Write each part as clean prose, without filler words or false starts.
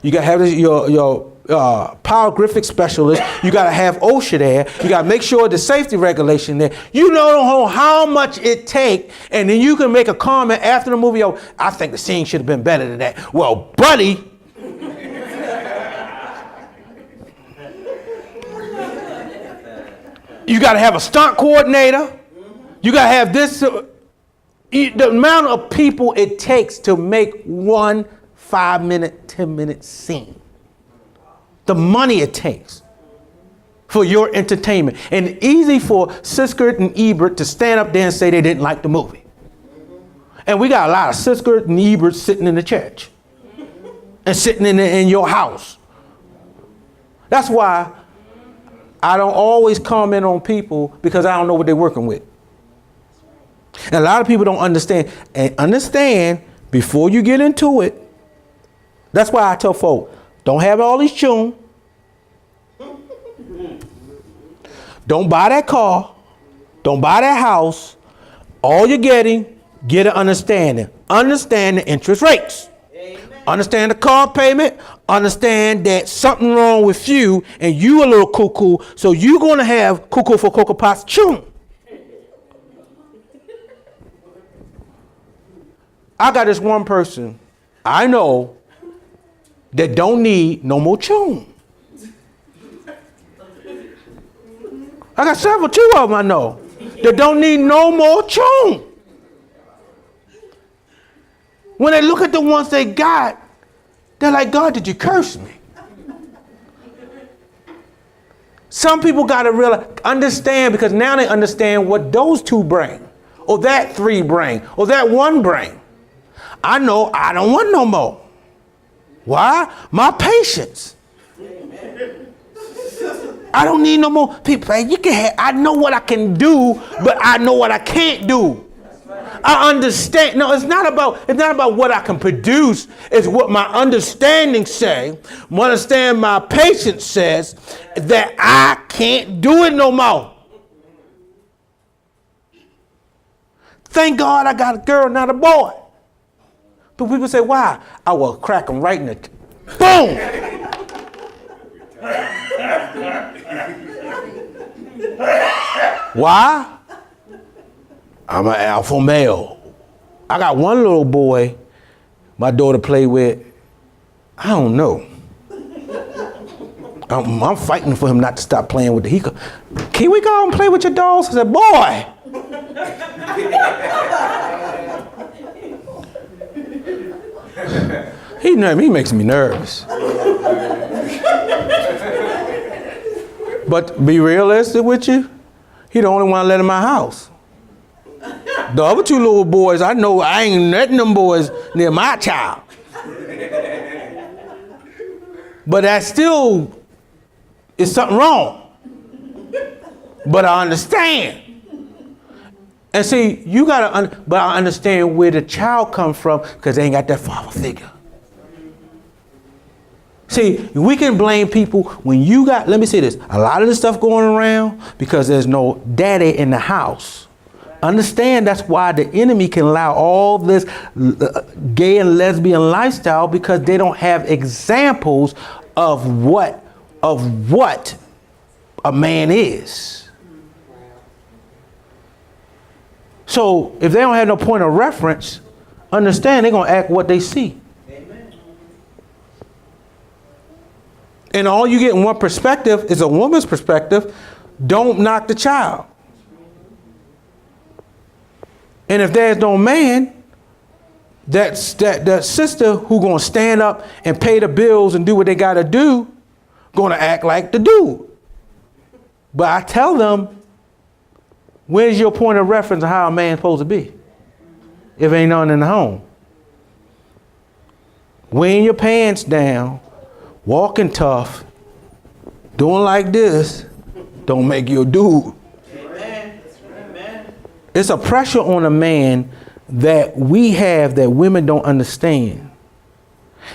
You got to have your pyrographic specialist. You got to have OSHA there. You got to make sure the safety regulation there. You know how much it takes, and then you can make a comment after the movie. Oh, I think the scene should have been better than that. Well, buddy. You got to have a stunt coordinator. You got to have this. The amount of people it takes to make one 5-minute, 10-minute scene. The money it takes for your entertainment. And easy for Siskert and Ebert to stand up there and say they didn't like the movie. And we got a lot of Siskert and Ebert sitting in the church and sitting in your house. That's why I don't always comment on people, because I don't know what they're working with. And a lot of people don't understand. And understand before you get into it. That's why I tell folk, don't have all these children. Don't buy that car. Don't buy that house. All you're getting, get an understanding. Understand the interest rates. Amen. Understand the car payment. Understand that something wrong with you and you a little cuckoo. So you're going to have cuckoo for Cocoa Pops children. I got this one person I know that don't need no more children. I got two of them I know that don't need no more children. When they look at the ones they got, they're like, God, did you curse me? Some people got to realize, understand, because now they understand what those two bring, or that three bring, or that one bring. I know I don't want no more. Why? My patience. I don't need no more people. You can have, I know what I can do, but I know what I can't do. I understand. No, it's not about what I can produce. It's what my understanding say. My patience says that I can't do it no more. Thank God I got a girl, not a boy. But people say, why? I will crack them right in the boom. Why? I'm an alpha male. I got one little boy my daughter played with. I don't know. I'm fighting for him not to stop playing with the Can we go and play with your dolls? I said, boy. He makes me nervous. But to be realistic with you, he the only one let in my house. The other two little boys, I know I ain't letting them boys near my child. But that still is something wrong. But I understand. And see, you gotta, but I understand where the child comes from, because they ain't got that father figure. See, we can blame people when you got, let me say this, a lot of this stuff going around because there's no daddy in the house. Understand that's why the enemy can allow all this gay and lesbian lifestyle, because they don't have examples of what a man is. So if they don't have no point of reference, understand they're going to act what they see. Amen. And all you get in one perspective is a woman's perspective. Don't knock the child. And if there's no man, that sister who going to stand up and pay the bills and do what they got to do, going to act like the dude. But I tell them, where's your point of reference of how a man's supposed to be? If ain't none in the home. Weighing your pants down, walking tough, doing like this, don't make you a dude. Amen. Amen. It's a pressure on a man that we have that women don't understand.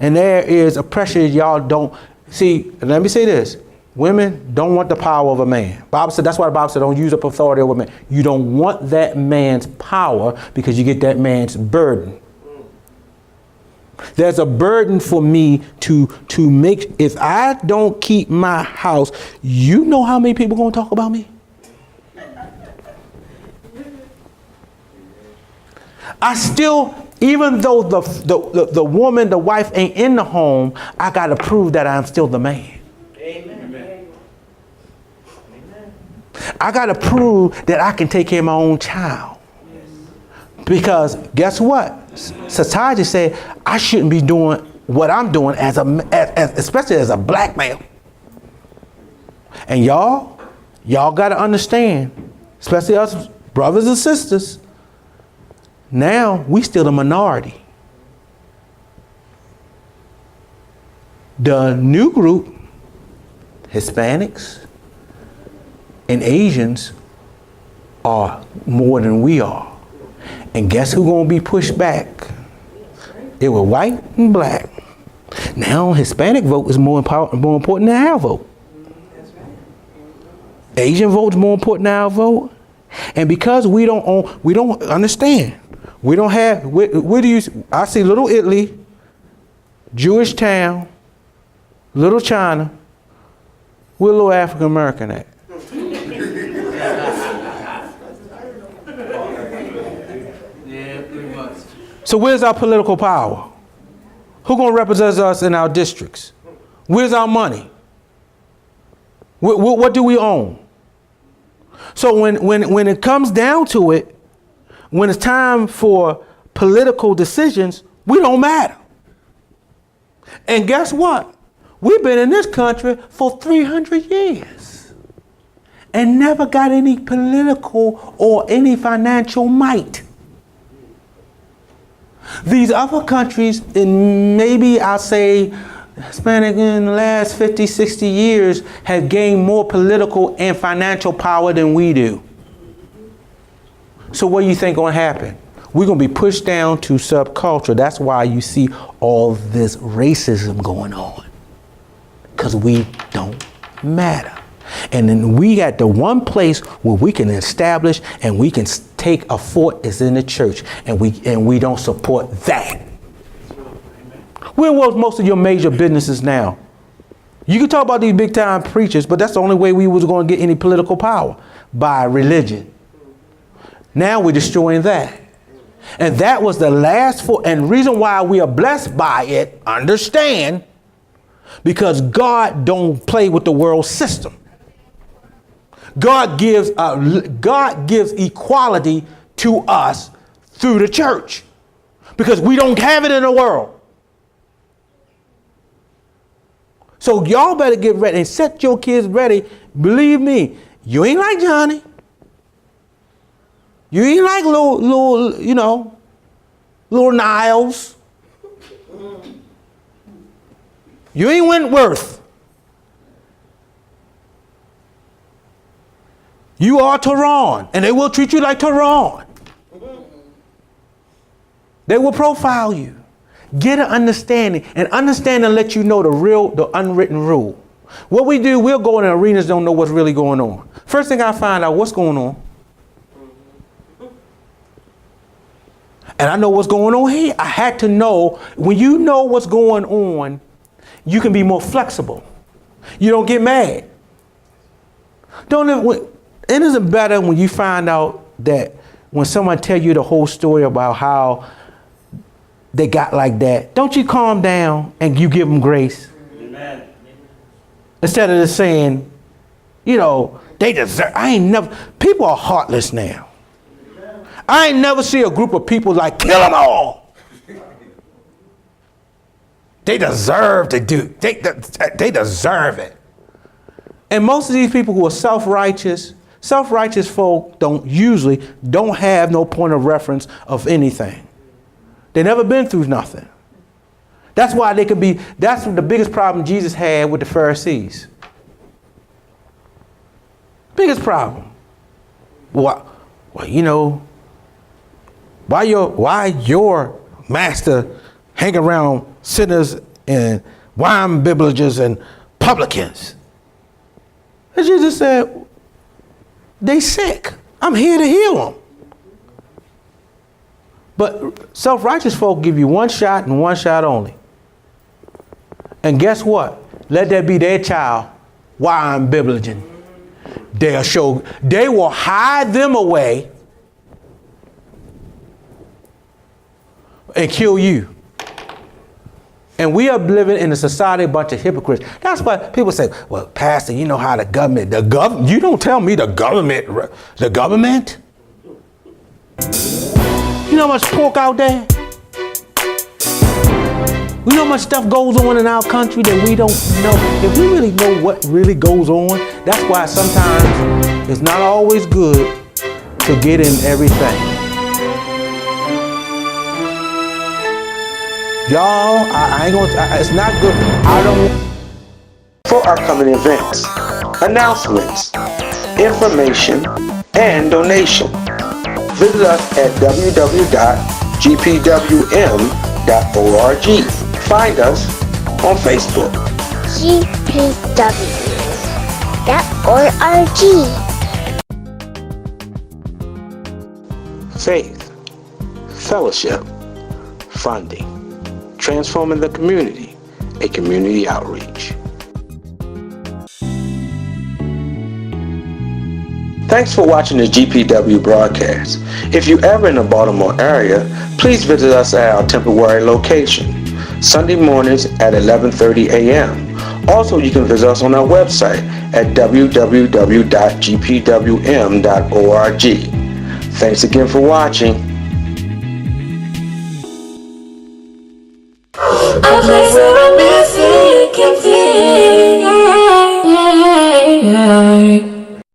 And there is a pressure y'all don't see. Let me say this. Women don't want the power of a man. Bible said, that's why the Bible said don't use up authority over a man. You don't want that man's power because you get that man's burden. There's a burden for me to make. If I don't keep my house, you know how many people gonna talk about me? I still, even though the woman, the wife ain't in the home, I gotta prove that I'm still the man. Amen. I gotta prove that I can take care of my own child. Because guess what? Society said I shouldn't be doing what I'm doing especially as a black male. And y'all got to understand, especially us brothers and sisters, now we still a minority. The new group, Hispanics and Asians, are more than we are. And guess who's going to be pushed back? It was white and black. Now Hispanic vote is more important than our vote. Asian vote is more important than our vote. And because we don't understand. We don't have, where do you, I see Little Italy, Jewish town, Little China. Where Little African American at? So where's our political power? Who's going to represent us in our districts? Where's our money? What do we own? So when it comes down to it, when it's time for political decisions, we don't matter. And guess what? We've been in this country for 300 years and never got any political or any financial might. These other countries, in maybe I'll say Hispanic in the last 50, 60 years, have gained more political and financial power than we do. So what do you think going to happen? We're going to be pushed down to subculture. That's why you see all this racism going on. Because we don't matter. And then we got the one place where we can establish and we can take a fort is in the church, and we don't support that. Where was most of your major businesses now? You can talk about these big time preachers, but that's the only way we was going to get any political power, by religion. Now we're destroying that. And that was the last fort, and reason why we are blessed by it, understand, because God don't play with the world system. God gives equality to us through the church, because we don't have it in the world. So y'all better get ready and set your kids ready. Believe me, you ain't like Johnny. You ain't like little Niles. You ain't Wentworth. You are Tehran, and they will treat you like Tehran. They will profile you. Get an understanding, and let you know the unwritten rule. What we do, we'll go in arenas, don't know what's really going on. First thing I find out, what's going on. And I know what's going on here. I had to know, when you know what's going on, you can be more flexible. You don't get mad. It isn't better when you find out that when someone tell you the whole story about how they got like that, don't you calm down and you give them grace? Amen. Instead of just saying, they deserve, people are heartless now. I ain't never see a group of people like, kill them all. They deserve to do, they deserve it. And most of these people who are self-righteous folk don't have no point of reference of anything. They never been through nothing. That's why that's the biggest problem Jesus had with the Pharisees. Biggest problem. Why your master hang around sinners and wine bibblers and publicans? And Jesus said, they sick. I'm here to heal them. But self-righteous folk give you one shot and one shot only. And guess what? Let that be their child. Why I'm biblical. They will hide them away and kill you. And we are living in a society of a bunch of hypocrites. That's why people say, well, Pastor, you know how the government, you don't tell me the government. You know how much pork out there? We know how much stuff goes on in our country that we don't know. If we really know what really goes on, that's why sometimes it's not always good to get in everything. Y'all, I ain't gonna, it's not good. I don't. For upcoming events, announcements, information, and donation, visit us at www.gpwm.org. Find us on Facebook. gpw.org. Faith, fellowship, funding, transforming the community, a community outreach. Thanks for watching the GPW broadcast. If you're ever in the Baltimore area, please visit us at our temporary location, Sunday mornings at 11:30 a.m. Also, you can visit us on our website at www.gpwm.org. Thanks again for watching. A place where I'm missing, you can feel.